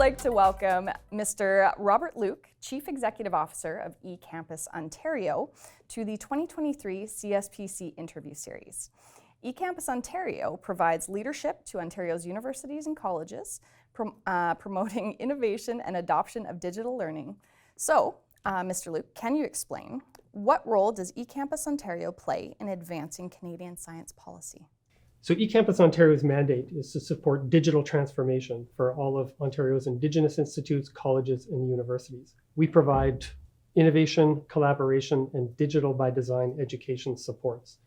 like to welcome Mr. Robert Luke, Chief Executive Officer of eCampus Ontario, to the 2023 CSPC interview series. eCampus Ontario provides leadership to Ontario's universities and colleges, promoting innovation and adoption of digital learning. So, Mr. Luke, can you explain what role does eCampus Ontario play in advancing Canadian science policy? So eCampus Ontario's mandate is to support digital transformation for all of Ontario's Indigenous institutes, colleges, and universities. We provide innovation, collaboration, and digital by design education supports.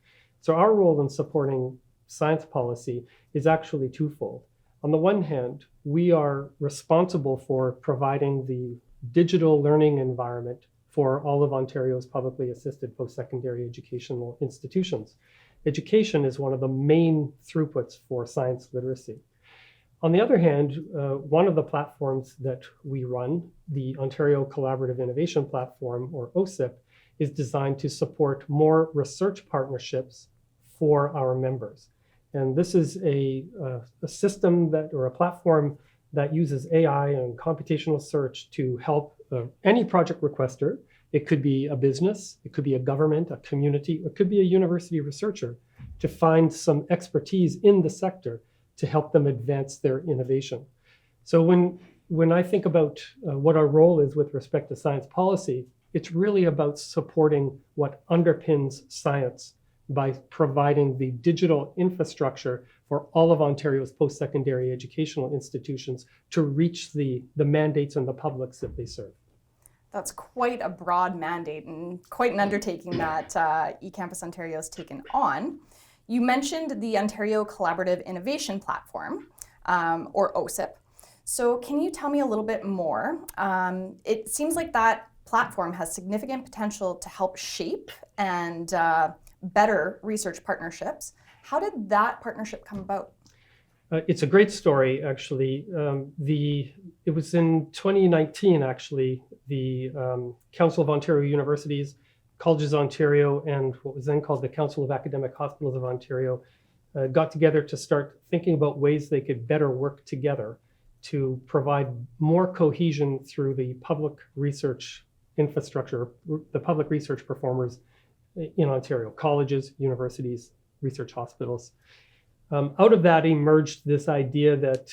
So our role in supporting science policy is actually twofold. On the one hand, we are responsible for providing the digital learning environment for all of Ontario's publicly assisted post-secondary educational institutions. Education is one of the main throughputs for science literacy. On the other hand, one of the platforms that we run, the Ontario Collaborative Innovation Platform, or OCIP, is designed to support more research partnerships for our members. And this is a system or a platform that uses AI and computational search to help any project requester. It could be a business, it could be a government, a community, it could be a university researcher, to find some expertise in the sector to help them advance their innovation. So when I think about what our role is with respect to science policy, it's really about supporting what underpins science by providing the digital infrastructure for all of Ontario's post-secondary educational institutions to reach the mandates and the publics that they serve. That's quite a broad mandate and quite an undertaking that eCampus Ontario has taken on. You mentioned the Ontario Collaborative Innovation Platform, or OCIP. So can you tell me a little bit more? It seems like that platform has significant potential to help shape and better research partnerships. How did that partnership come about? It's a great story, actually. It was in 2019, actually, the Council of Ontario Universities, Colleges Ontario, and what was then called the Council of Academic Hospitals of Ontario got together to start thinking about ways they could better work together to provide more cohesion through the public research infrastructure, the public research performers in Ontario, colleges, universities, research hospitals. Out of that emerged this idea that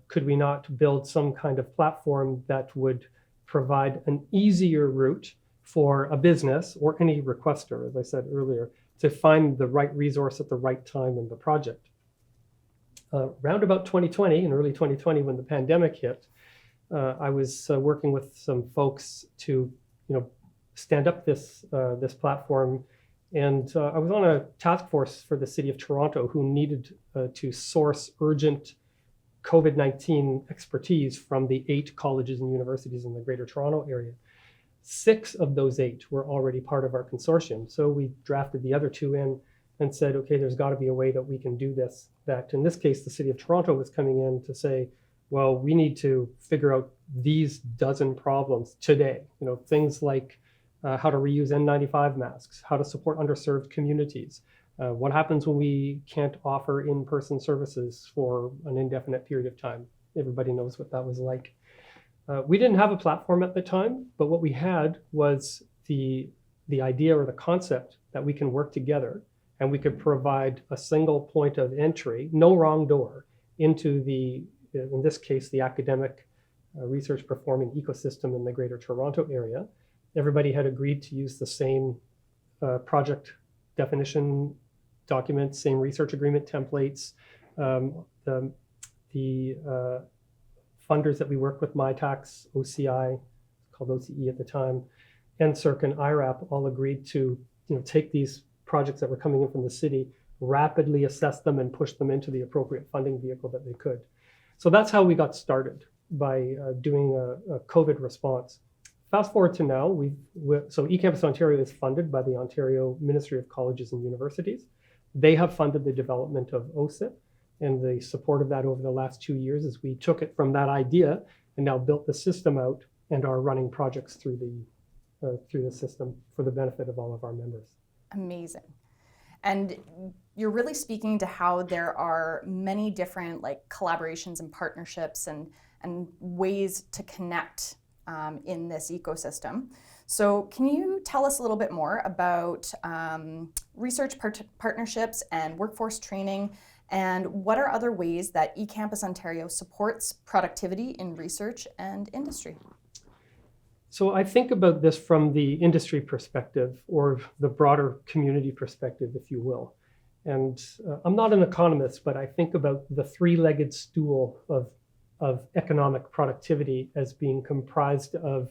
could we not build some kind of platform that would provide an easier route for a business or any requester, as I said earlier, to find the right resource at the right time in the project. Round about 2020, in early 2020, when the pandemic hit, I was working with some folks to stand up this platform. And I was on a task force for the City of Toronto who needed to source urgent COVID-19 expertise from the 8 colleges and universities in the Greater Toronto area. 6 of those 8 were already part of our consortium. So we drafted the other 2 in and said, okay, there's got to be a way that we can do this. That in this case, the City of Toronto was coming in to say, well, we need to figure out these dozen problems today. Things like how to reuse N95 masks, how to support underserved communities, what happens when we can't offer in-person services for an indefinite period of time. Everybody knows what that was like. We didn't have a platform at the time, but what we had was the idea or the concept that we can work together and we could provide a single point of entry, no wrong door, into in this case, the academic research performing ecosystem in the Greater Toronto area. Everybody had agreed to use the same project definition documents, same research agreement templates. The funders that we work with, MyTax, OCI, called OCE at the time, NSERC and IRAP all agreed to take these projects that were coming in from the city, rapidly assess them and push them into the appropriate funding vehicle that they could. So that's how we got started, by doing a COVID response. Fast forward to now, so eCampus Ontario is funded by the Ontario Ministry of Colleges and Universities. They have funded the development of OCIP, and the support of that over the last 2 years as we took it from that idea and now built the system out and are running projects through the system for the benefit of all of our members. Amazing. And you're really speaking to how there are many different collaborations and partnerships and and ways to connect in this ecosystem. So can you tell us a little bit more about research partnerships and workforce training, and what are other ways that eCampus Ontario supports productivity in research and industry? So I think about this from the industry perspective, or the broader community perspective, if you will. And I'm not an economist, but I think about the three-legged stool of economic productivity as being comprised of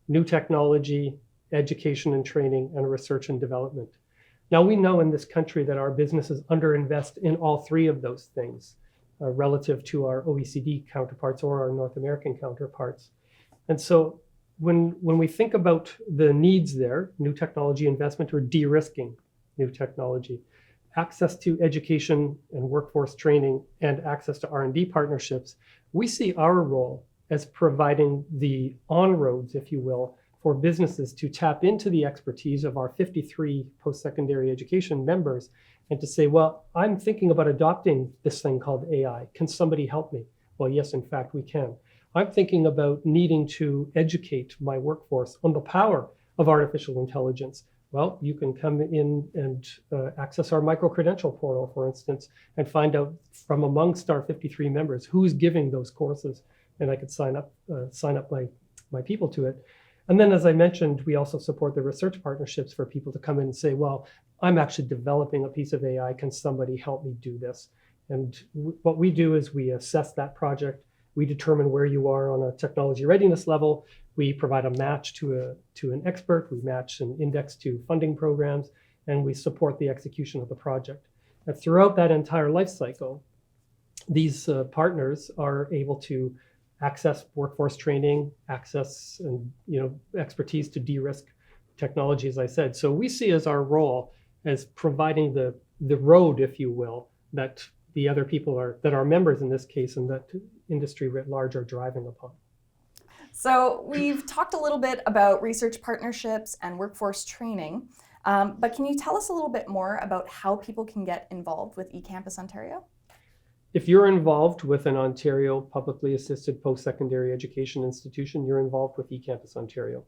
new technology, education and training, and research and development. Now, we know in this country that our businesses underinvest in all three of those things relative to our OECD counterparts or our North American counterparts. And so when we think about the needs there, new technology investment or de-risking new technology, access to education and workforce training, and access to R&D partnerships, we see our role as providing the on-roads, if you will, for businesses to tap into the expertise of our 53 post-secondary education members and to say, well, I'm thinking about adopting this thing called AI. Can somebody help me? Well, yes, in fact, we can. I'm thinking about needing to educate my workforce on the power of artificial intelligence. Well, you can come in and access our micro-credential portal, for instance, and find out from amongst our 53 members who's giving those courses, and I could sign up my people to it. And then, as I mentioned, we also support the research partnerships for people to come in and say, well, I'm actually developing a piece of AI. Can somebody help me do this? And what we do is we assess that project. We determine where you are on a technology readiness level. We provide a match to an expert. We match an index to funding programs, and we support the execution of the project. And throughout that entire life cycle, these partners are able to access workforce training, access and expertise to de-risk technology, as I said. So we see as our role as providing the road, if you will, that the other people that are members in this case and that industry writ large are driving upon. So we've talked a little bit about research partnerships and workforce training, but can you tell us a little bit more about how people can get involved with eCampus Ontario? If you're involved with an Ontario publicly assisted post-secondary education institution, you're involved with eCampus Ontario.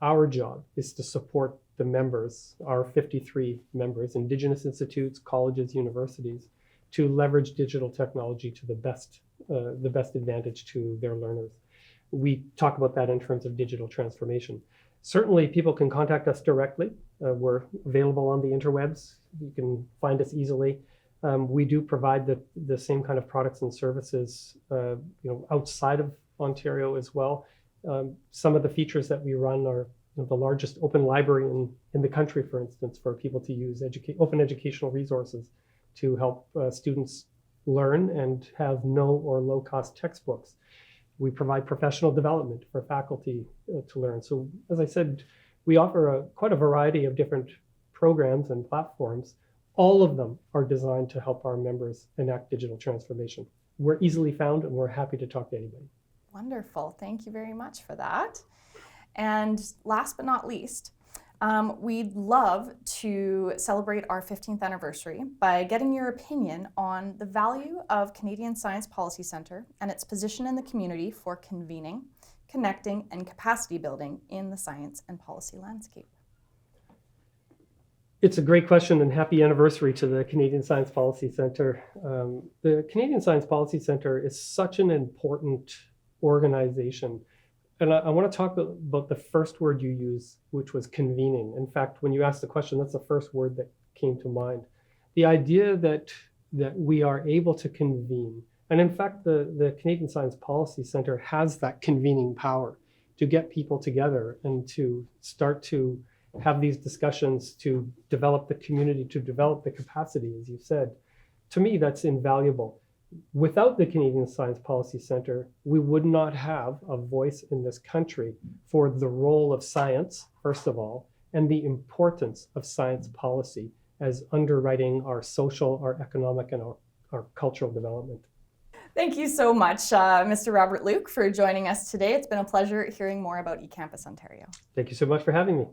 Our job is to support the members, our 53 members, Indigenous institutes, colleges, universities, to leverage digital technology to the best advantage to their learners. We talk about that in terms of digital transformation. Certainly, people can contact us directly. We're available on the interwebs. You can find us easily. We do provide the same kind of products and services outside of Ontario as well. Some of the features that we run are the largest open library in the country, for instance, for people to use open educational resources to help students learn and have no or low-cost textbooks. We provide professional development for faculty to learn. So, as I said, we offer quite a variety of different programs and platforms. All of them are designed to help our members enact digital transformation. We're easily found, and we're happy to talk to anybody. Wonderful. Thank you very much for that. And last but not least, we'd love to celebrate our 15th anniversary by getting your opinion on the value of Canadian Science Policy Centre and its position in the community for convening, connecting, and capacity building in the science and policy landscape. It's a great question, and happy anniversary to the Canadian Science Policy Centre. The Canadian Science Policy Centre is such an important organization. And I want to talk about the first word you used, which was convening. In fact, when you asked the question, that's the first word that came to mind. The idea that we are able to convene. And in fact, the Canadian Science Policy Centre has that convening power to get people together and to start to have these discussions, to develop the community, to develop the capacity, as you said. To me, that's invaluable. Without the Canadian Science Policy Centre, we would not have a voice in this country for the role of science, first of all, and the importance of science policy as underwriting our social, our economic, and our cultural development. Thank you so much, Mr. Robert Luke, for joining us today. It's been a pleasure hearing more about eCampus Ontario. Thank you so much for having me.